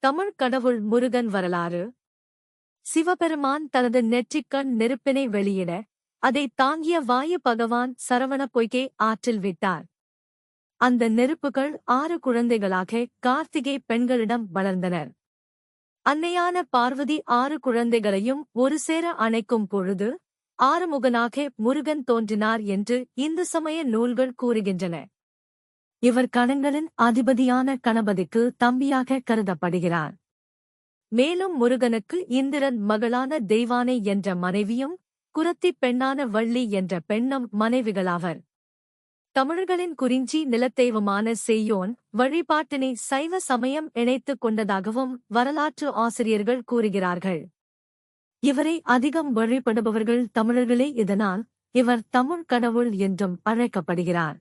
தமிழ் கடவுள் முருகன் வரலாறு. சிவபெருமான் தனது நெற்றிக்கண் நெருப்பினை வெளியிட, அதை தாங்கிய வாயு பகவான் சரவண பொய்கை ஆற்றில் விட்டார். அந்த நெருப்புகள் 6 குழந்தைகளாக கார்த்திகை பெண்களிடம் வளர்ந்தனர். அன்னையான பார்வதி 6 குழந்தைகளையும் ஒரு சேர அணைக்கும் பொழுது ஆறுமுகனாக முருகன் தோன்றினார் என்று இந்து சமய நூல்கள் கூறுகின்றன. இவர் கணங்களின் அதிபதியான கணபதிக்கு தம்பியாக கருதப்படுகிறார். மேலும் முருகனுக்கு இந்திரன் மகளான தெய்வானை என்ற மனைவியும் குரத்தி பெண்ணான வள்ளி என்ற பெண்ணும் மனைவிகளாவர். தமிழர்களின் குறிஞ்சி நிலத்தெய்வமான செய்யோன் வழிபாட்டினை சைவ சமயம் இணைத்துக் கொண்டதாகவும் வரலாற்று ஆசிரியர்கள் கூறுகிறார்கள். இவரை அதிகம் வழிபடுபவர்கள் தமிழர்களே. இதனால் இவர் தமிழ் கடவுள் என்றும் அழைக்கப்படுகிறார்.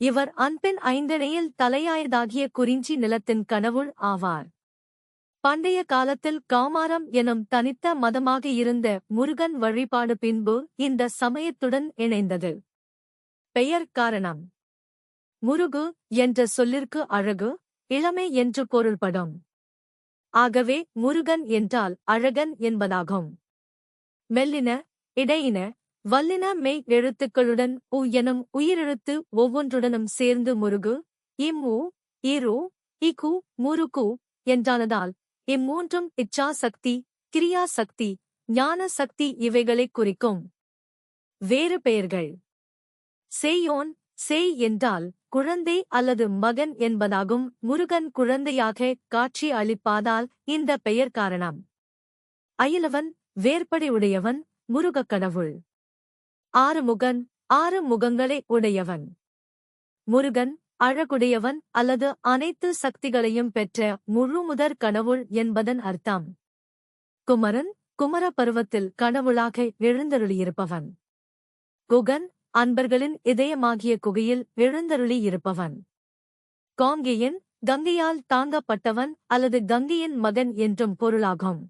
இவர் அன்பின் ஐந்தணையில் தலையாயதாகிய குறிஞ்சி நிலத்தின் கடவுள் ஆவார். பண்டைய காலத்தில் கௌமாரம் எனும் தனித்த மதமாக இருந்த முருகன் வழிபாடு பின்பு இந்த சமயத்துடன் இணைந்தது. பெயர் காரணம். முருகு என்ற சொல்லிற்கு அழகு, இளமை என்று பொருள்படும். ஆகவே முருகன் என்றால் அழகன் என்பதாகும். மெல்லின, இடையின, வல்லின மெய் எழுத்துக்களுடன் உ எனும் உயிரெழுத்து ஒவ்வொன்றுடனும் சேர்ந்து முருகு, இம்மு, இரு, இகு, முருகு என்றானதால் இம்மூன்றும் இச்சா சக்தி, கிரியா சக்தி, ஞான சக்தி இவைகளைக் குறிக்கும். வேறு பெயர்கள். செய்யோன், செய் என்றால் குழந்தை அல்லது மகன் என்பதாகும். முருகன் குழந்தையாக காட்சி அளிப்பாதால் இந்த பெயர் காரணம். அயிலவன், வேற்படை உடையவன், முருகக் கடவுள். ஆறுமுகன், 6 முகங்களை உடையவன். முருகன் அழகுடையவன் அல்லது அனைத்து சக்திகளையும் பெற்ற முழுமுதற் கடவுள் என்பதன் அர்த்தம். குமரன், குமர பருவத்தில் கடவுளாக எழுந்தருளியிருப்பவன். குகன், அன்பர்களின் இதயமாகிய குகையில் எழுந்தருளி இருப்பவன். காங்கேயன், கங்கையால் தாங்கப்பட்டவன் அல்லது கங்கையின் மகன் என்றும் பொருளாகும்.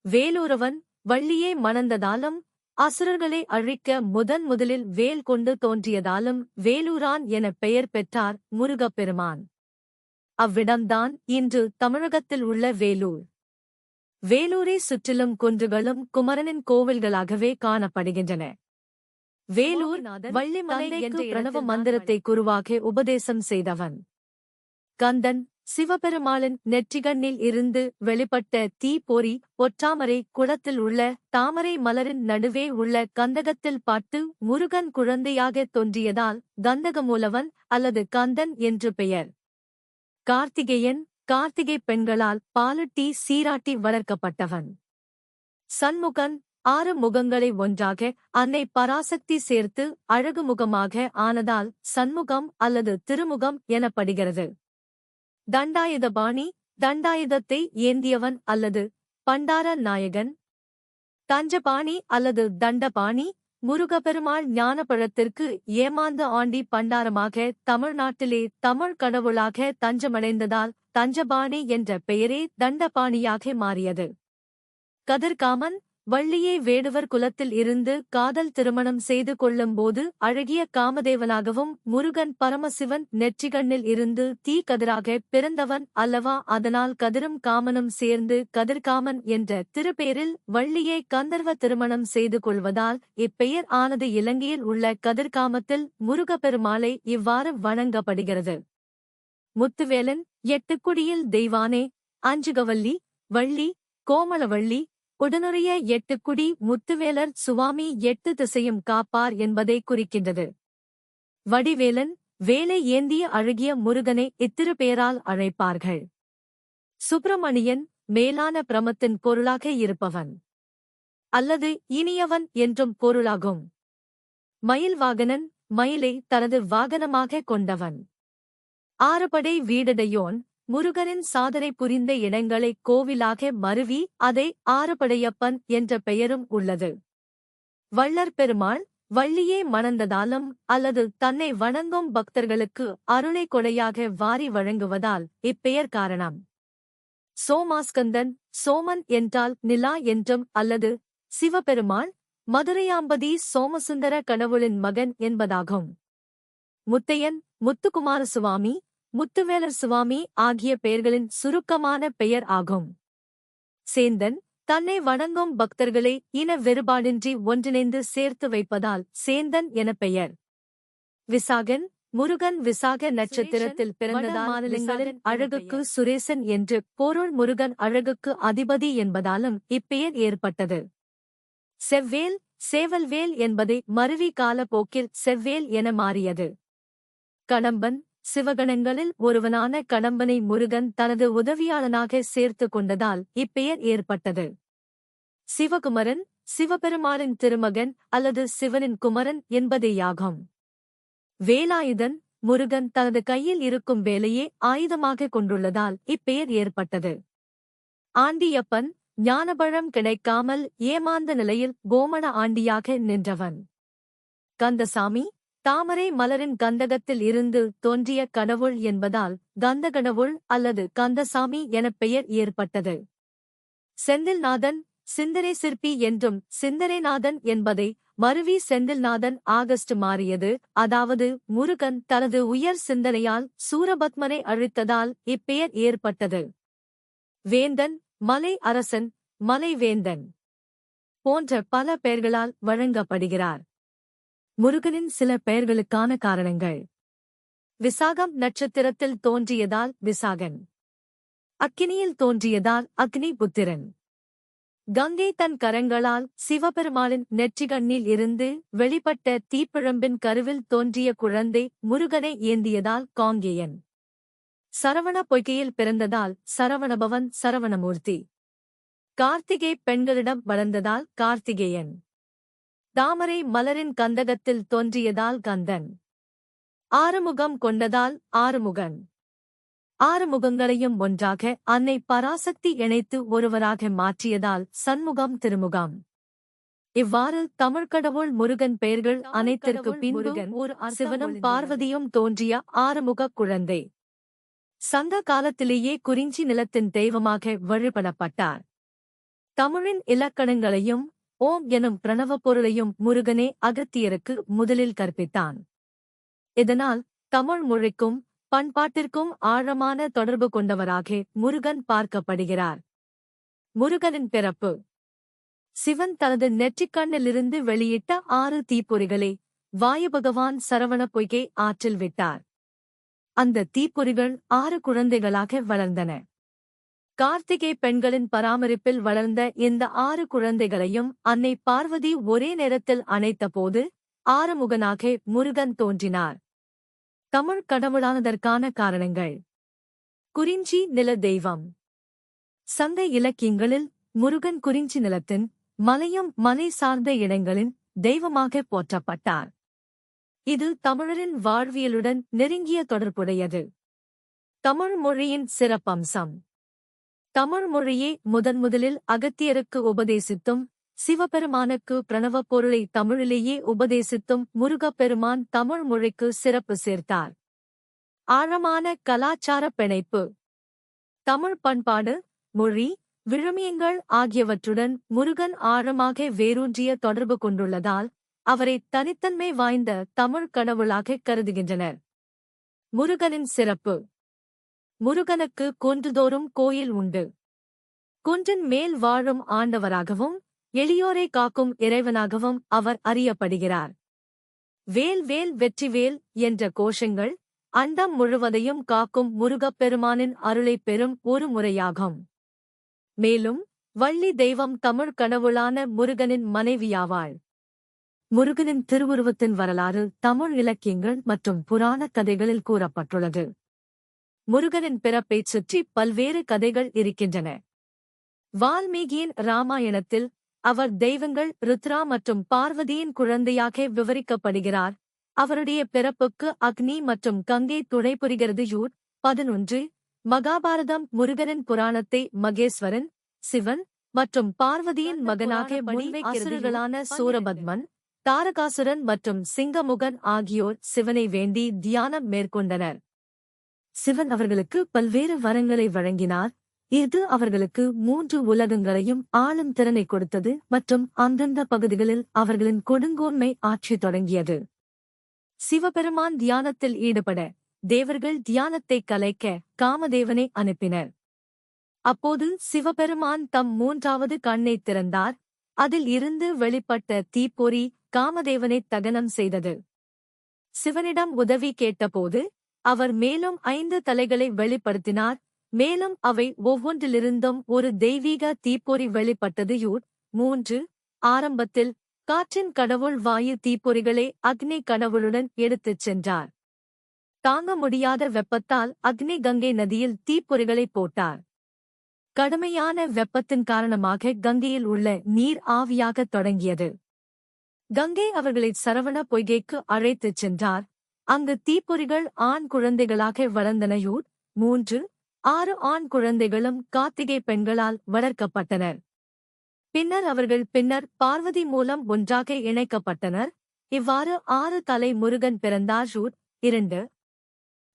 வேலூரவன், வள்ளியே மணந்ததாலும் அசுரர்களை அழிக்க முதலில் வேல் கொண்டு தோன்றியதாலும் வேலூரான் என பெயர் பெற்றார் முருகப்பெருமான். அவ்விடம்தான் இன்று தமிழகத்தில் உள்ள வேலூர். வேலூரை சுற்றிலும் குன்றுகளும் குமரனின் கோவில்களாகவே காணப்படுகின்றன. வேலூர் வள்ளிமலை என்ற பிரணவ மந்திரத்தை குருவாக உபதேசம் செய்தவன். கந்தன், சிவபெருமாளின் நெற்றிகண்ணில் இருந்து வெளிப்பட்ட தீப்பொறி ஒற்றாமரை குளத்தில் உள்ள தாமரை மலரின் நடுவே உள்ள கந்தகத்தில் பாட்டு முருகன் குழந்தையாக தோன்றியதால் கந்தகமூலவன் அல்லது கந்தன் என்று பெயர். கார்த்திகேயன், கார்த்திகை பெண்களால் பாலட்டி சீராட்டி வளர்க்கப்பட்டவன். சண்முகன், 6 முகங்களை ஒன்றாக அன்னை பராசக்தி சேர்த்து அழகு முகமாக ஆனதால் சண்முகம் அல்லது திருமுகம் எனப்படுகிறது. தண்டாயுதபாணி, தண்டாயுதத்தை ஏந்தியவன் அல்லது பண்டார நாயகன். தஞ்சபாணி அல்லது தண்டபாணி, முருகப்பெருமாள் ஞானப்பழத்திற்கு ஏமாந்து ஆண்டி பண்டாரமாக தமிழ்நாட்டிலே தமிழ் கடவுளாக தஞ்சமடைந்ததால் தஞ்சபாணி என்ற பெயரே தண்டபாணியாக மாறியது. கதிர்காமன், வள்ளியை வேடுவர் குலத்தில் இருந்து காதல் திருமணம் செய்து கொள்ளும்போது அழகிய காமதேவனாகவும் முருகன் பரமசிவன் நெற்றிகண்ணில் இருந்து தீ கதிராக பிறந்தவன் அல்லவா, அதனால் கதிரும் காமனும் சேர்ந்து கதிர்காமன் என்ற திருப்பெயரில் வள்ளியை கந்தர்வ திருமணம் செய்து கொள்வதால் இப்பெயர் ஆனது. இலங்கையில் உள்ள கதிர்காமத்தில் முருகப்பெருமாளை இவ்வாறு வணங்கப்படுகிறது. முத்துவேலன், 8 குடியில் தெய்வானே, அஞ்சுகவல்லி, வள்ளி, கோமளவள்ளி, உடனுடைய 8 குடி முத்துவேலர் சுவாமி 8 திசையும் காப்பார் என்பதை குறிக்கின்றது. வடிவேலன், வேலை ஏந்திய அழகிய முருகனை இத்திருப்பெயரால் அழைப்பார்கள். சுப்பிரமணியன், மேலான பிரமத்தின் பொருளாக இருப்பவன் அல்லது இனியவன் என்றும் பொருளாகும். மயில்வாகனன், மயிலை தனது வாகனமாக கொண்டவன். ஆறுபடை வீடடையோன், முருகனின் சாதனை புரிந்த இடங்களை கோவிலாக மருவி அதை ஆறுபடையப்பன் என்ற பெயரும் உள்ளது. வள்ளற் பெருமாள், வள்ளியே மணந்ததாலும் அல்லது தன்னை வணங்கும் பக்தர்களுக்கு அருளை கொடையாக வாரி வழங்குவதால் இப்பெயர் காரணம். சோமாஸ்கந்தன், சோமன் என்றால் நிலா என்றும் அல்லது சிவபெருமாள் மதுரையாம்பதி சோமசுந்தர கடவுளின் மகன் என்பதாகும். முத்தையன், முத்துக்குமாரசுவாமி, முத்துவேலர் சுவாமி ஆகிய பெயர்களின் சுருக்கமான பெயர் ஆகும். சேந்தன் தன்னை வணங்கும் பக்தர்களை இன வேறுபாடின்றி ஒன்றிணைந்து சேர்த்து வைப்பதால் சேந்தன் என பெயர். விசாகன் முருகன் விசாக நட்சத்திரத்தில் பிறந்ததால் மாநிலங்களின் அழகுக்கு சுரேசன் என்று பொருள். முருகன் அழகுக்கு அதிபதி என்பதாலும் இப்பெயர் ஏற்பட்டது. செவ்வேல் சேவல்வேல் என்பதை மருவி கால போக்கில் செவ்வேல் என மாறியது. கடம்பன் சிவகணங்களில் ஒருவனான கடம்பனை முருகன் தனது உதவியாளனாக சேர்த்து கொண்டதால் இப்பெயர் ஏற்பட்டது. சிவகுமரன் சிவபெருமானின் திருமகன் அல்லது சிவனின் குமரன் என்பதேயாகும். வேலாயுதன் முருகன் தனது கையில் இருக்கும் வேலையே ஆயுதமாக கொண்டுள்ளதால் இப்பெயர் ஏற்பட்டது. ஆண்டியப்பன் ஞானபழம் கிடைக்காமல் ஏமாந்த நிலையில் கோமண ஆண்டியாக நின்றவன். கந்தசாமி தாமரை மலரின் கந்தகத்தில் இருந்து தோன்றிய கடவுள் என்பதால் கந்தகடவுள் அல்லது கந்தசாமி எனப் பெயர் ஏற்பட்டது. செந்தில்நாதன் சிந்தனை சிற்பி என்றும் சிந்தனைநாதன் என்பதை மருவி செந்தில்நாதன் ஆகஸ்ட் மாறியது. அதாவது முருகன் தனது உயர் சிந்தனையால் சூரபத்மனை அழித்ததால் இப்பெயர் ஏற்பட்டது. வேந்தன் மலை அரசன் மலைவேந்தன் போன்ற பல பெயர்களால் வழங்கப்படுகிறார். முருகனின் சில பெயர்களுக்கான காரணங்கள். விசாகம் நட்சத்திரத்தில் தோன்றியதால் விசாகன். அக்கினியில் தோன்றியதால் அக்னி புத்திரன். கங்கை தன் கரங்களால் சிவபெருமானின் நெற்றிகண்ணில் இருந்து வெளிப்பட்ட தீப்பிழம்பின் கருவில் தோன்றிய குழந்தை முருகனை ஏந்தியதால் காங்கேயன். சரவண பொய்கையில் பிறந்ததால் சரவணபவன் சரவணமூர்த்தி. கார்த்திகை பெண்களிடம் வளர்ந்ததால் கார்த்திகேயன். தாமரை மலரின் கந்தகத்தில் தோன்றியதால் கந்தன். ஆறுமுகம் கொண்டதால் ஆறுமுகன். ஆறுமுகங்களையும் ஒன்றாக அன்னை பராசக்தி இணைத்து ஒருவராக மாற்றியதால் சண்முகம் திருமுகம். இவ்வாறு தமிழ்க்கடவுள் முருகன் பெயர்கள் அனைத்திற்கு பின்பு ஒரு சிவனும் பார்வதியும் தோன்றிய ஆறுமுகக் குழந்தை. சங்க காலத்திலேயே குறிஞ்சி நிலத்தின் தெய்வமாக வழிபடப்பட்டார். தமிழின் இலக்கணங்களையும் ஓம் எனும் பிரணவப் பொருளையும் முருகனே அகத்தியருக்கு முதலில் கற்பித்தான். இதனால் தமிழ் மொழிக்கும் பண்பாட்டிற்கும் ஆழமான தொடர்பு கொண்டவராக முருகன் பார்க்கப்படுகிறார். முருகனின் பிறப்பு. சிவன் தனது நெற்றிக்கண்ணிலிருந்து வெளியிட்ட 6 தீப்பொறிகளை வாயுபகவான் சரவண பொய்கை ஆற்றில் விட்டார். அந்த தீப்பொறிகள் 6 குழந்தைகளாக வளர்ந்தன. கார்த்திகை பெண்களின் பராமரிப்பில் வளர்ந்த இந்த 6 குழந்தைகளையும் அன்னை பார்வதி ஒரே நேரத்தில் அணைத்தபோது ஆறுமுகனாக முருகன் தோன்றினார். தமிழ் கடவுளானதற்கான காரணங்கள். குறிஞ்சி நில தெய்வம். சங்க இலக்கியங்களில் முருகன் குறிஞ்சி நிலத்தின் மலையும் மலை சார்ந்த இடங்களின் தெய்வமாக போற்றப்பட்டார். இது தமிழரின் வாழ்வியலுடன் நெருங்கிய தொடர்புடையது. தமிழ் மொழியின் சிறப்பம்சம். தமிழ் மொழியே முதலில் அகத்தியருக்கு உபதேசித்தும் சிவபெருமானுக்கு பிரணவப் பொருளை தமிழிலேயே உபதேசித்தும் முருகப்பெருமான் தமிழ் மொழிக்கு சிறப்பு சேர்த்தார். ஆழமான கலாச்சார பிணைப்பு. தமிழ் பண்பாடு மொழி விழுமியங்கள் ஆகியவற்றுடன் முருகன் ஆழமாக வேரூன்றிய தொடர்பு கொண்டுள்ளதால் அவரை தனித்தன்மை வாய்ந்த தமிழ் கடவுளாக கருதுகின்றனர். முருகனின் சிறப்பு. முருகனுக்கு குன்றுதோறும் கோயில் உண்டு. குன்றின் மேல் வாழும் ஆண்டவராகவும் எளியோரை காக்கும் இறைவனாகவும் அவர் அறியப்படுகிறார். வேல் வேல் வெற்றிவேல் என்ற கோஷங்கள் அண்டம் முழுவதையும் காக்கும் முருகப்பெருமானின் அருளைப் பெறும் ஒரு முறையாகும். மேலும் வள்ளி தெய்வம் தமிழ் கடவுளான முருகனின் மனைவியாவாள். முருகனின் திருவுருவத்தின் வரலாறு தமிழ் இலக்கியங்கள் மற்றும் புராணக் கதைகளில் கூறப்பட்டுள்ளது. முருகனின் பிறப்பைச் சுற்றி பல்வேறு கதைகள் இருக்கின்றன. வால்மீகியின் இராமாயணத்தில் அவர் தெய்வங்கள் ருத்ரா மற்றும் பார்வதியின் குழந்தையாக விவரிக்கப்படுகிறார். அவருடைய பிறப்புக்கு அக்னி மற்றும் கங்கை துணை புரிகிறது. 11 மகாபாரதம் முருகனின் புராணத்தை மகேஸ்வரன் சிவன் மற்றும் பார்வதியின் மகனாக முன்வைக்கிறது. சூரபத்மன் தாரகாசுரன் மற்றும் சிங்கமுகன் ஆகியோர் சிவனை வேண்டி தியானம் மேற்கொண்டனர். சிவன் அவர்களுக்கு பல்வேறு வரங்களை வழங்கினார். இது அவர்களுக்கு 3 உலகங்களையும் ஆளும் திறனை கொடுத்தது மற்றும் அந்தந்த பகுதிகளில் அவர்களின் கொடுங்கோன்மை ஆட்சி தொடங்கியது. சிவபெருமான் தியானத்தில் ஈடுபட தேவர்கள் தியானத்தை கலைக்க காமதேவனை அனுப்பினர். அப்போது சிவபெருமான் தம் மூன்றாவது கண்ணை திறந்தார். அதில் இருந்து வெளிப்பட்ட தீப்பொறி காமதேவனை தகனம் செய்தது. சிவனிடம் உதவி கேட்டபோது அவர் மேலும் 5 தலைகளை வெளிப்படுத்தினார். மேலும் அவை ஒவ்வொன்றிலிருந்தும் ஒரு தெய்வீக தீப்பொறி வெளிப்பட்டது. 3 ஆரம்பத்தில் காற்றின் கடவுள் வாயு தீப்பொறிகளை அக்னி கடவுளுடன் எடுத்துச் சென்றார். தாங்க முடியாத வெப்பத்தால் அக்னி கங்கை நதியில் தீப்பொறிகளை போட்டார். கடுமையான வெப்பத்தின் காரணமாக கங்கையில் உள்ள நீர் ஆவியாகத் தொடங்கியது. கங்கை அவர்களை சரவண பொய்கைக்கு அழைத்துச் சென்றார். அங்கு தீப்பொறிகள் ஆண் குழந்தைகளாக வளர்ந்தன. 3 6 ஆண் குழந்தைகளும் கார்த்திகை பெண்களால் வளர்க்கப்பட்டனர். பின்னர் அவர்கள் பார்வதி மூலம் ஒன்றாக இணைக்கப்பட்டனர். இவ்வாறு 6 தலை முருகன் பிறந்தார். 2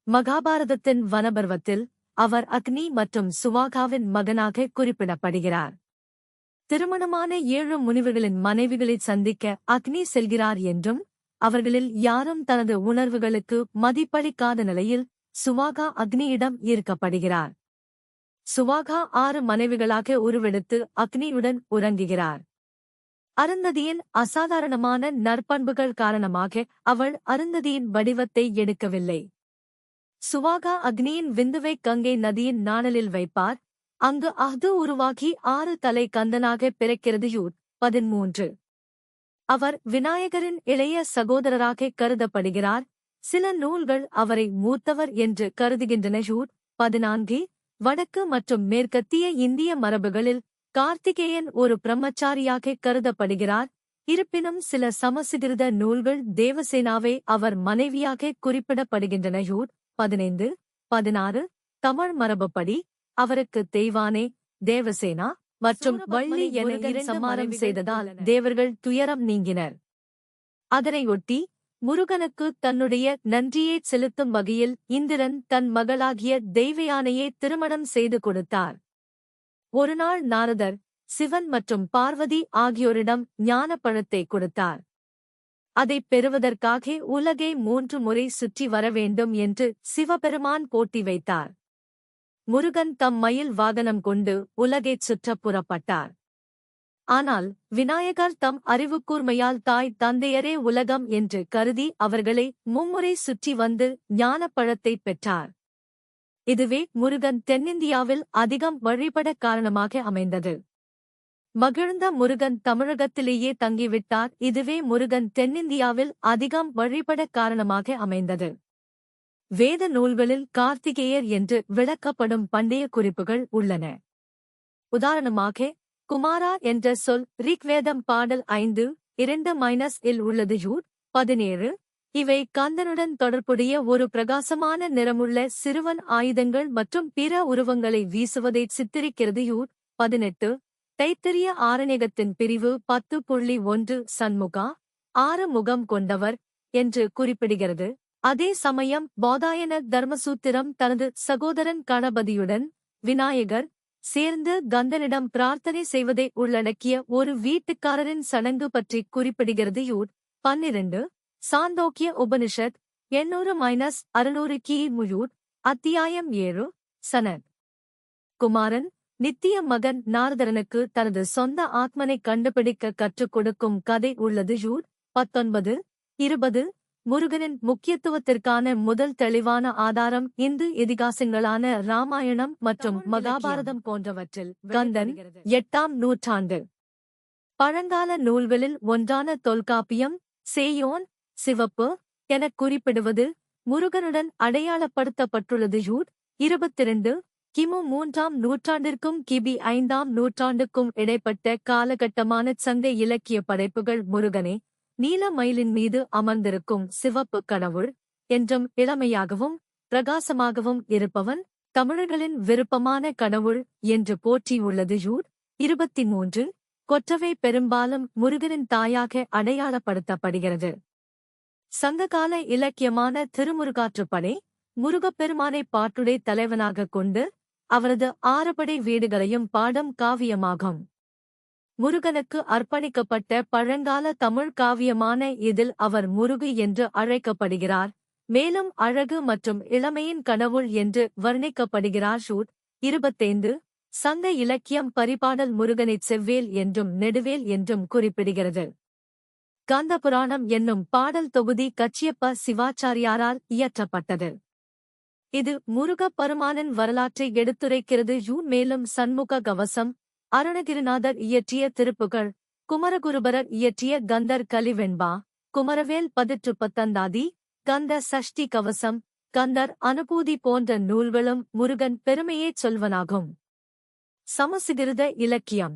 மகாபாரதத்தின் வனபர்வத்தில் அவர் அக்னி மற்றும் சுவாகாவின் மகனாக குறிப்பிடப்படுகிறார். திருமணமான 7 முனிவர்களின் மனைவிகளை சந்திக்க அக்னி செல்கிறார் என்றும், அவர்களில் யாரும் தனது உணர்வுகளுக்கு மதிப்பளிக்காத நிலையில் சுவாகா அக்னியிடம் ஈர்க்கப்படுகிறார். சுவாகா 6 மனைவிகளாக உருவெடுத்து அக்னியுடன் உறங்குகிறார். அருந்ததியின் அசாதாரணமான நற்பண்புகள் காரணமாக அவள் அருந்ததியின் வடிவத்தை எடுக்கவில்லை. சுவாகா அக்னியின் விந்துவை கங்கை நதியின் நாணலில் வைப்பார். அங்கு அஹ்து உருவாகி 6 தலை கந்தனாக பிறக்கிறது. 13 அவர் விநாயகரின் இளைய சகோதரராக கருதப்படுகிறார். சில நூல்கள் அவரை மூத்தவர் என்று கருதுகின்றன. 14 வடக்கு மற்றும் மேற்கத்திய இந்திய மரபுகளில் கார்த்திகேயன் ஒரு பிரம்மச்சாரியாக கருதப்படுகிறார். இருப்பினும் சில சமசுகிருத நூல்கள் தேவசேனாவை அவர் மனைவியாக குறிப்பிடப்படுகின்றன. 15 16 தமிழ் மரபுப்படி அவருக்கு தெய்வானே, தேவசேனா மற்றும் வள்ளி என 2 சம்மாரம் செய்ததால் தேவர்கள் துயரம் நீங்கினர். அதனையொட்டி முருகனுக்கு தன்னுடைய நன்றியைச் செலுத்தும் வகையில் இந்திரன் தன் மகளாகிய தெய்வயானையை திருமணம் செய்து கொடுத்தார். ஒருநாள் நாரதர் சிவன் மற்றும் பார்வதி ஆகியோரிடம் ஞானப்பழத்தை கொடுத்தார். அதைப் பெறுவதற்காக உலகை 3 முறை சுற்றி வர வேண்டும் என்று சிவபெருமான் போட்டி வைத்தார். முருகன் தம் மயில் வாகனம் கொண்டு உலகைச் சுற்றப் புறப்பட்டார். ஆனால் விநாயகர் தம் அறிவுக்கூர்மையால் தாய் தந்தையரே உலகம் என்று கருதி அவர்களை 3 முறை சுற்றி வந்து ஞானப்பழத்தைப் பெற்றார். இதுவே முருகன் தென்னிந்தியாவில் அதிகம் வழிபட காரணமாக அமைந்தது. மகிழ்ந்த முருகன் தமிழகத்திலேயே தங்கிவிட்டார். இதுவே முருகன் தென்னிந்தியாவில் அதிகம் வழிபட காரணமாக அமைந்தது. வேத நூல்களில் கார்த்திகேயர் என்று விளக்கப்படும் பண்டைய குறிப்புகள் உள்ளன. உதாரணமாக குமாரா என்ற சொல் ரிக்வேதம் பாடல் 5:2 உள்ளது. 17 இவை கந்தனுடன் தொடர்புடைய ஒரு பிரகாசமான நிறமுள்ள சிறுவன் ஆயுதங்கள் மற்றும் பிற உருவங்களை வீசுவதை சித்தரிக்கிறது. 18 தைத்திரிய ஆரண்யகத்தின் பிரிவு 10.1 சண்முகா 6 முகம் கொண்டவர் என்று குறிப்பிடுகிறது. அதே சமயம் பௌதாயன தர்மசூத்திரம் தனது சகோதரன் கணபதியுடன் விநாயகர் சேர்ந்து கந்தனிடம் பிரார்த்தனை செய்வதை உள்ளடக்கிய ஒரு வீட்டுக்காரரின் சடங்கு பற்றி குறிப்பிடுகிறது. 12 சாந்தோக்கிய உபனிஷத் 800-600 கி.மு. அத்தியாயம் 7 சனத் குமாரன் நித்திய மகன் நாரதரனுக்கு தனது சொந்த ஆத்மனை கண்டுபிடிக்க கற்றுக் கொடுக்கும் கதை உள்ளது. 19 20 முருகனின் முக்கியத்துவத்திற்கான முதல் தெளிவான ஆதாரம் இந்து இதிகாசங்களான ராமாயணம் மற்றும் மகாபாரதம் போன்றவற்றில் கந்தன் 8ஆம் நூற்றாண்டு பழங்கால நூல்களில் ஒன்றான தொல்காப்பியம் சேயோன் சிவப்பு எனக் குறிப்பிடுவது முருகனுடன் அடையாளப்படுத்தப்பட்டுள்ளது. 22 கிமு 3ஆம் நூற்றாண்டிற்கும் கிபி 5ஆம் நூற்றாண்டுக்கும் இடைப்பட்ட காலகட்டமான சங்க இலக்கிய படைப்புகள் முருகனே நீல மயிலின் மீது அமர்ந்திருக்கும் சிவப்பு கடவுள் என்றும் இளமையாகவும் பிரகாசமாகவும் இருப்பவன் தமிழர்களின் விருப்பமான கடவுள் என்று போற்றியுள்ளது. 23 கொற்றவை பெரும்பாலும் முருகனின் தாயாக அடையாளப்படுத்தப்படுகிறது. சங்ககால இலக்கியமான திருமுருகாற்றுப்படை முருகப்பெருமானை பாட்டுடை தலைவனாகக் கொண்டு அவரது 6 படை வீடுகளையும் பாடும் காவியமாகும். முருகனுக்கு அர்ப்பணிக்கப்பட்ட பழங்கால தமிழ் காவியமான இதில் அவர் முருகு என்று அழைக்கப்படுகிறார். மேலும் அழகு மற்றும் இளமையின் கடவுள் என்று வர்ணிக்கப்படுகிறார். ஷூட் 25 சங்க இலக்கியம் பரிபாடல் முருகனைச் செவ்வேல் என்றும் நெடுவேல் என்றும் குறிப்பிடுகிறது. கந்த புராணம் என்னும் பாடல் தொகுதி கச்சியப்ப சிவாச்சாரியாரால் இயற்றப்பட்டது. இது முருகப் பெருமானின் வரலாற்றை எடுத்துரைக்கிறது. மேலும் சண்முக கவசம், அருணகிரிநாதர் இயற்றிய திருப்புகழ், குமரகுருபரர் இயற்றிய கந்தர் கலிவெண்பா, குமரவேல் பதிற்றுப்பத்தந்தாதி, கந்த சஷ்டி கவசம், கந்தர் அனுபூதி போன்ற நூல்களும் முருகன் பெருமையைச் சொல்வனாகும். சமசுகிருத இலக்கியம்.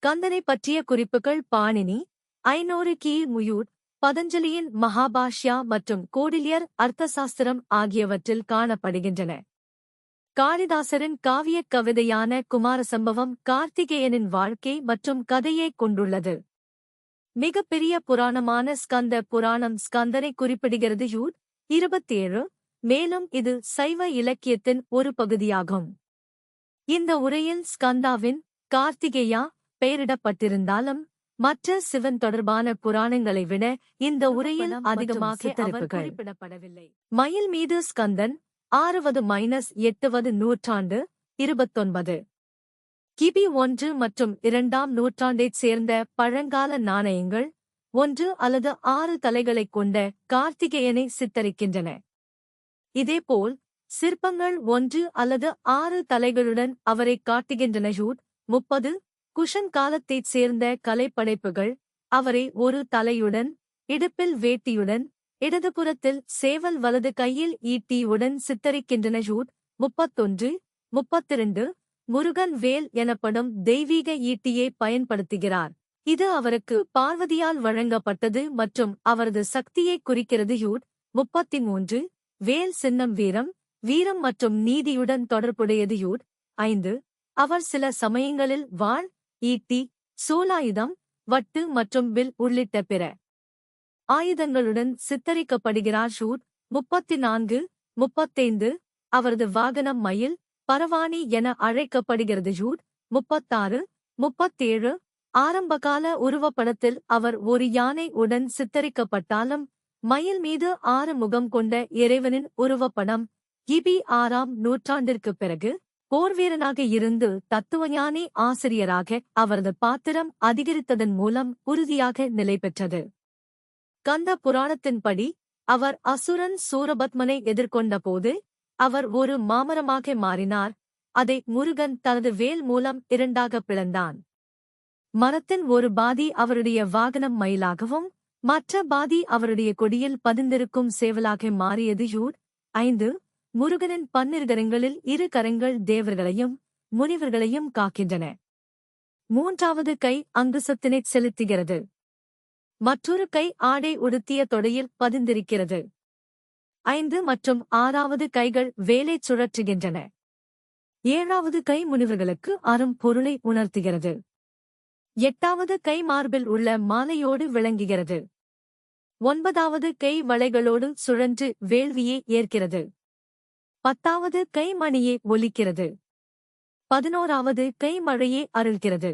கந்தனை பற்றிய குறிப்புகள் பாணினி 500 கி. முயூர், பதஞ்சலியின் மகாபாஷ்யா மற்றும் கோடிலியர் அர்த்தசாஸ்திரம் ஆகியவற்றில் காணப்படுகின்றன. காளிதாசரின் காவியக் கவிதையான குமாரசம்பவம் கார்த்திகேயனின் வாழ்க்கை மற்றும் கதையைக் கொண்டுள்ளது. மிகப்பெரிய புராணமான ஸ்கந்த புராணம் ஸ்கந்தனை குறிப்பிடுகிறது. 27 மேலும் இது சைவ இலக்கியத்தின் ஒரு பகுதியாகும். இந்த உரையில் ஸ்கந்தாவின் கார்த்திகேயா பெயரிடப்பட்டிருந்தாலும் மற்ற சிவன் தொடர்பான புராணங்களை விட இந்த உரையில் அதிகமாக குறிப்பிடப்படவில்லை. மயில் மீது ஸ்கந்தன் 6வது-8வது நூற்றாண்டு 29 கிபி 1 மற்றும் 2ஆம் நூற்றாண்டைச் சேர்ந்த பழங்கால நாணயங்கள் 1 அல்லது 6 தலைகளைக் கொண்ட கார்த்திகேயனை சித்தரிக்கின்றன. இதேபோல் சிற்பங்கள் 1 அல்லது 6 தலைகளுடன் அவரைக் காட்டுகின்றன. 30 குஷன் காலத்தைச் சேர்ந்த கலைப்படைப்புகள் அவரை ஒரு தலையுடன், இடுப்பில் வேட்டியுடன், இடதுபுறத்தில் சேவல், வலது கையில் ஈட்டியுடன் சித்தரிக்கின்றன. 31 32 முருகன் வேல் எனப்படும் தெய்வீக ஈட்டியை பயன்படுத்துகிறார். இது அவருக்கு பார்வதியால் வழங்கப்பட்டது மற்றும் அவரது சக்தியை குறிக்கிறது. 33 வேல் சின்னம் வீரம் மற்றும் நீதியுடன் தொடர்புடையது. 5 அவர் சில சமயங்களில் வாள், ஈட்டி, சூலாயுதம், வட்டு மற்றும் வில் உள்ளிட்ட பிற ஆயுதங்களுடன் சித்தரிக்கப்படுகிறார். 34 35 அவரது வாகனம் மயில், பரவானி என அழைக்கப்படுகிறது. 36 37 ஆரம்பகால உருவப்படத்தில் அவர் ஒரு யானை உடன் சித்தரிக்கப்பட்டாலும் மயில் மீது 6 முகம் கொண்ட இறைவனின் உருவப்படம் கிபி 6ஆம் நூற்றாண்டிற்குப் பிறகு போர்வீரனாக இருந்து தத்துவஞானி ஆசிரியராக அவரது பாத்திரம் அதிகரித்ததன் மூலம் உறுதியாக நிலை பெற்றது. கந்த புராணத்தின்படி அவர் அசுரன் சூரபத்மனை எதிர்கொண்டபோது அவர் ஒரு மாமரமாக மாறினார். அதை முருகன் தனது வேல் மூலம் 2ஆக பிளந்தான். மரத்தின் ஒரு பாதி அவருடைய வாகனம் மயிலாகவும் மற்ற பாதி அவருடைய கொடியில் பதிந்திருக்கும் சேவலாக மாறியது. 5 முருகனின் 12 கரங்களில் 2 கரங்கள் தேவர்களையும் முனிவர்களையும் காக்கின்றன. 3வது கை அங்குசத்தினைச் செலுத்துகிறது. மற்றொரு கை ஆடை உடுத்திய தொடையில் பதிந்திருக்கிறது. 5 மற்றும் 6வது கைகள் வேலைச் சுழற்றுகின்றன. 7வது கை முனிவர்களுக்கு அரும் பொருளை உணர்த்துகிறது. 8வது கை மார்பில் உள்ள மாலையோடு விளங்குகிறது. 9வது கை வளைகளோடு சுழன்று வேள்வியை ஏற்கிறது. 10வது கை மணியை ஒலிக்கிறது. 11வது கை மழையை அருள்கிறது.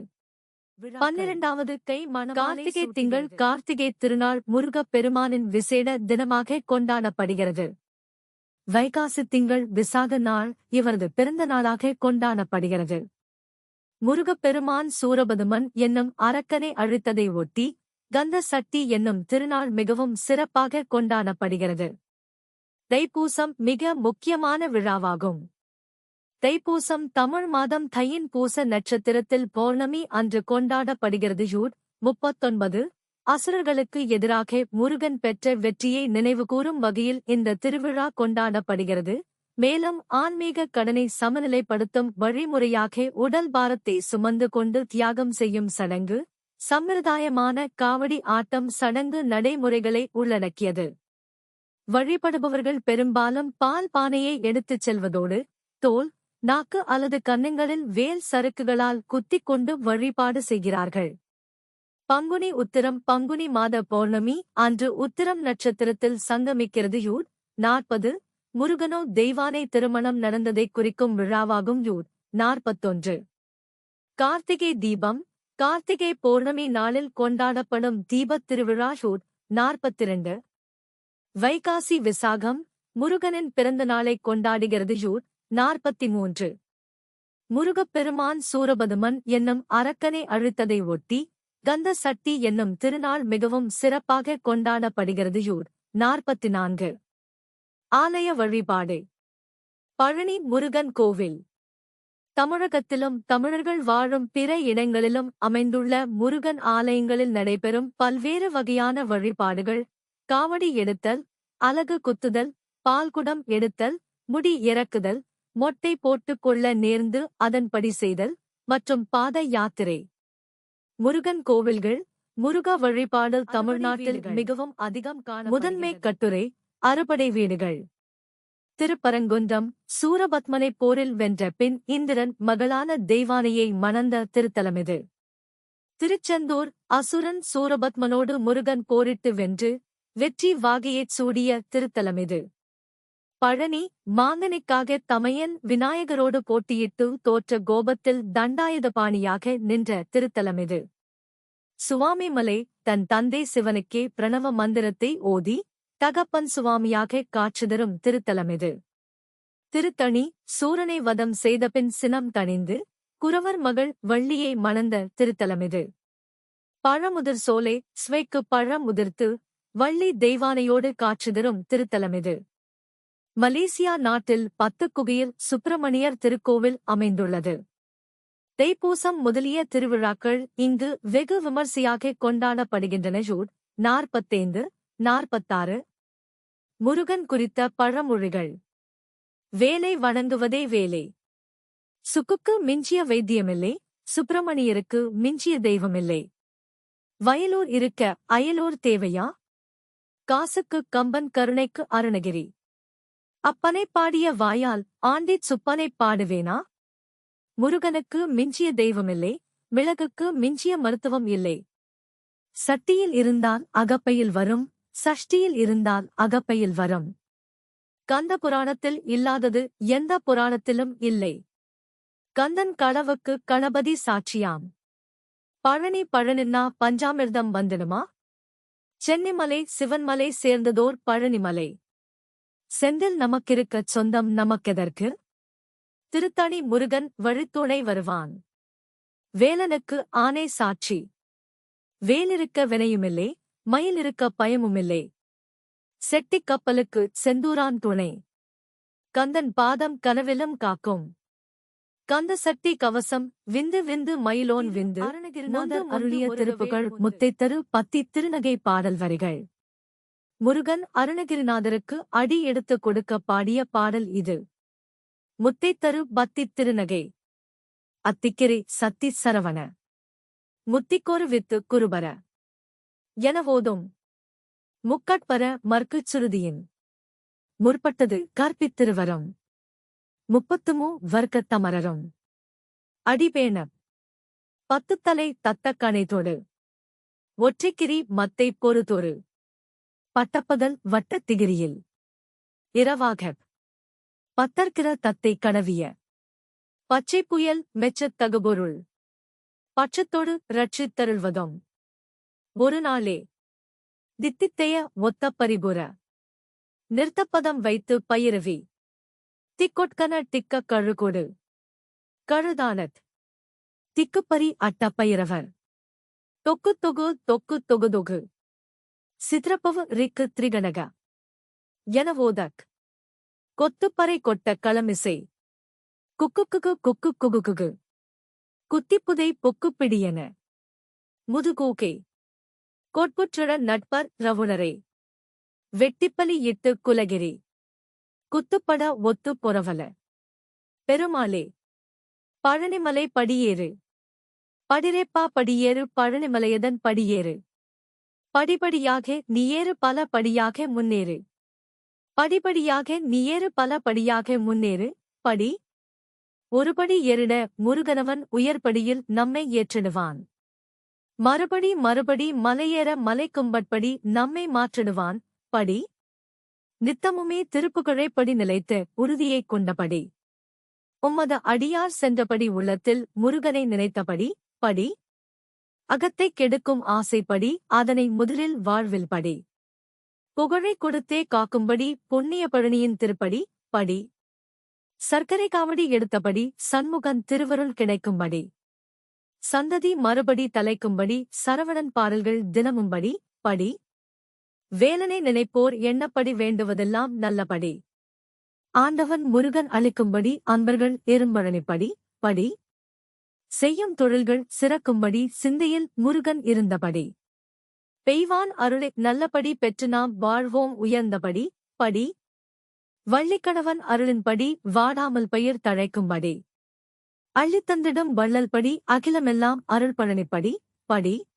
12வது கை கார்த்திகை திங்கள் கார்த்திகை திருநாள் முருகப் பெருமானின் விசேட தினமாக கொண்டாடப்படுகிறது. வைகாசி திங்கள் விசாக நாள் இவரது பிறந்த நாளாக கொண்டாடப்படுகிறது. முருகப் பெருமான் சூரபதுமன் என்னும் அரக்கனை அழித்ததை ஒட்டி கந்த சட்டி என்னும் திருநாள் மிகவும் சிறப்பாக கொண்டாடப்படுகிறது. தைப்பூசம் மிக முக்கியமான விழாவாகும். தைப்பூசம் தமிழ் மாதம் தையின் பூச நட்சத்திரத்தில் பௌர்ணமி அன்று கொண்டாடப்படுகிறது. 39 அசுரர்களுக்கு எதிராக முருகன் பெற்ற வெற்றியை நினைவுகூரும் வகையில் இந்த திருவிழா கொண்டாடப்படுகிறது. மேலும் ஆன்மீக கடனை சமநிலைப்படுத்தும் வழிமுறையாக உடல் பாரத்தை சுமந்து கொண்டு தியாகம் செய்யும் சடங்கு, சம்பிரதாயமான காவடி ஆட்டம் சடங்கு நடைமுறைகளை உள்ளடக்கியது. வழிபடுபவர்கள் பெரும்பாலும் பால் பானையை எடுத்துச் செல்வதோடு தோல், நாக்கு அல்லது கன்னங்களில் வேல் சறுக்குகளால் குத்திக் கொண்டு வழிபாடு செய்கிறார்கள். பங்குனி உத்திரம் பங்குனி மாத பௌர்ணமி அன்று உத்திரம் நட்சத்திரத்தில் சங்கமிக்கிறது. 40 முருகனோ தெய்வானை திருமணம் நடந்ததைக் குறிக்கும் விழாவாகும். 41 கார்த்திகை தீபம் கார்த்திகை பௌர்ணமி நாளில் கொண்டாடப்படும் தீபத் திருவிழா. 42 வைகாசி விசாகம் முருகனின் பிறந்த நாளை கொண்டாடுகிறது. ஜூன் 43. முருகப்பெருமான் சூரபதுமன் என்னும் அரக்கனை அழித்ததை ஒட்டி கந்த சட்டி என்னும் திருநாள் மிகவும் சிறப்பாக கொண்டாடப்படுகிறது. ஜூன் 44. ஆலய வழிபாடு. பழனி முருகன் கோவில். தமிழகத்திலும் தமிழர்கள் வாழும் பிற இடங்களிலும் அமைந்துள்ள முருகன் ஆலயங்களில் நடைபெறும் பல்வேறு வகையான வழிபாடுகள், காவடி எடுத்தல், அலகு குத்துதல், பால்குடம் எடுத்தல், முடி இறக்குதல், மொட்டை போட்டுக் கொள்ள நேர்ந்து அதன்படி செய்தல் மற்றும் பாத யாத்திரை. முருகன் கோவில்கள். முருக வழிபாடு தமிழ்நாட்டில் மிகவும் அதிகம் காண. முதன்மை கட்டுரை. அறுபடை வீடுகள். திருப்பரங்குன்றம். சூரபத்மனை போரில் வென்ற பின் இந்திரன் மகளான தெய்வானையை மணந்த திருத்தலமிது. திருச்செந்தூர். அசுரன் சூரபத்மனோடு முருகன் போரிட்டு வென்று வெற்றி வாகையைச் சூடிய திருத்தலமிது. பழனி. மாங்கனிக்காக தமையன் விநாயகரோடு போட்டியிட்டு தோற்ற கோபத்தில் தண்டாயுதபாணியாக நின்ற திருத்தலமிது. சுவாமிமலை. தன் தந்தை சிவனுக்கே பிரணவ மந்திரத்தை ஓதி தகப்பன் சுவாமியாக காட்சி தரும் திருத்தலமிது. திருத்தணி. சூரனை வதம் செய்தபின் சினம் தணிந்து குரவர் மகள் வள்ளியை மணந்த திருத்தலமிது. பழமுதிர் சோலை. சுவைக்கு பழம் உதிர்த்து வள்ளி தெய்வானையோடு காட்சி தரும் திருத்தலமிது. மலேசியா நாட்டில் 10 குகையில் சுப்பிரமணியர் திருக்கோவில் அமைந்துள்ளது. தைப்பூசம் முதலிய திருவிழாக்கள் இங்கு வெகு விமர்சையாக கொண்டாடப்படுகின்றன. ஜூன் 45, 46. முருகன் குறித்த பழமொழிகள். வேலை வணங்குவதே வேலை. சுக்குக்கு மிஞ்சிய வைத்தியமில்லை, சுப்பிரமணியருக்கு மிஞ்சிய தெய்வமில்லை. வயலூர் இருக்க அயலூர் தேவையா? காசுக்கு கம்பன், கருணைக்கு அருணகிரி. அப்பனை பாடிய வாயால் ஆண்டிச் சுப்பனை பாடுவேனா? முருகனுக்கு மிஞ்சிய தெய்வமில்லை, மிளகுக்கு மிஞ்சிய மருத்துவம் இல்லை. சட்டியில் இருந்தால் அகப்பையில் வரும், சஷ்டியில் இருந்தால் அகப்பையில் வரும். கந்த புராணத்தில் இல்லாதது எந்த புராணத்திலும் இல்லை. கந்தன் களவுக்கு கணபதி சாட்சியாம். பழனி பழனின்னா பஞ்சாமிர்தம் வந்துடுமா? சென்னிமலை சிவன்மலை சேர்ந்ததோர் பழனிமலை. செந்தில் நமக்கிருக்கச் சொந்தம் நமக்கெதற்கு? திருத்தணி முருகன் வழித்துணை வருவான். வேலனுக்கு ஆனை சாட்சி. வேலிருக்க வினையுமில்லை, மயிலிருக்க பயமுமில்லை. செட்டிக் கப்பலுக்கு செந்தூரான் துணை. கந்தன் பாதம் கனவிலும் காக்கும். கந்த சட்டி கவசம். விந்து விந்து மயிலோன் விந்து. அருணகிரிநாதர் அருளிய திருப்புகழ். முத்தைத்தரு பத்தி திருநகை பாடல் வரிகள். முருகன் அருணகிரிநாதருக்கு அடி எடுத்துக் கொடுக்க பாடிய பாடல் இது. முத்தைத்தரு பத்தி திருநகை. அத்திக்கிரி சத்தி சரவண. முத்திக்கொரு வித்து குருபர எனவோதும். முக்கட்பர மர்க்குச் சுருதியின். முற்பட்டது கற்பித்திருவரம். 30 வர்க்கத்தமரரும். அடிபேண. 10 தலை தத்தக் கணைதொடு. ஒற்றைக்கிரி மத்தை பொறுதொரு. பட்டப்பகல் வட்டத் திகிரியில். இரவாகப். பத்தர்கிற தத்தை கடவிய. பச்சைப் புயல் மெச்சத் தகுபொருள். பட்சத்தொடு ரட்சித்தருள்வதும். ஒரு நாளே. தித்தித்தைய ஒத்த பரிபுர. நிறுத்தப்பதம் வைத்து பயிரவி. திக்கொட்கன டிக்க கழுகொடு. கழுதானத். திக்குப்பரி அட்ட பயிரவர். தொக்கு தொகு தொக்கு தொகுதொகு. சித்ரப்பவு ரிக்கு திரிகணக எனவோதக். கொத்துப்பறை கொட்ட களமிசை. குக்குக்குகு குக்கு குகுகுகு. குத்திப்புதை பொக்குப்பிடியன. முதுகூகை. கோட்புற்றுட நட்பர் ரவுணரை. வெட்டிப்பலி இட்டு குலகிரி. குத்துப்பட ஒத்து பொறவல. பெருமாளே. பழனிமலை படியேறு. படிரேப்பா படியேறு பழனிமலையதன் படியேறு. படிபடியாக நீயேறு பல படியாக முன்னேறு. படிபடியாக நீயேறு பல படியாக முன்னேறு. படி. ஒருபடி ஏறிட முருகனவன் உயர்படியில் நம்மை ஏற்றிடுவான். மறுபடி மறுபடி மலையேற மலைக்கும்பட்படி நம்மை மாற்றிடுவான். படி. நித்தமுமே திருப்புகழை படி நிலைத்த உறுதியைக் கொண்டபடி. உம்மது அடியார் சென்றபடி உள்ளத்தில் முருகனை நினைத்தபடி. படி. அகத்தைக் கெடுக்கும் ஆசைப்படி அதனை முதலில் வாழ்வில் படி. புகழை கொடுத்தே காக்கும்படி புண்ணிய பழனியின் திருப்படி படி. சர்க்கரை காவடி எடுத்தபடி சண்முகன் திருவருள் கிடைக்கும்படி. சந்ததி மறுபடி தலைக்கும்படி சரவணன் பாடல்கள் தினமும்படி படி. வேலனை நினைப்போர் எண்ணப்படி வேண்டுவதெல்லாம் நல்லபடி. ஆண்டவன் முருகன் அளிக்கும்படி அன்பர்கள் எறும்பழனிப்படி படி. செய்யும் தொழில்கள் சிறக்கும்படி சிந்தையில் முருகன் இருந்தபடி. பெய்வான் அருளை நல்லபடி பெற்று நாம் வாழ்வோம் உயர்ந்தபடி படி. வள்ளிக்கணவன் அருளின்படி வாடாமல் பயிர் தழைக்கும்படி. அள்ளித்தந்திடும் வள்ளல்படி அகிலமெல்லாம் அருள்பழனிப்படி படி.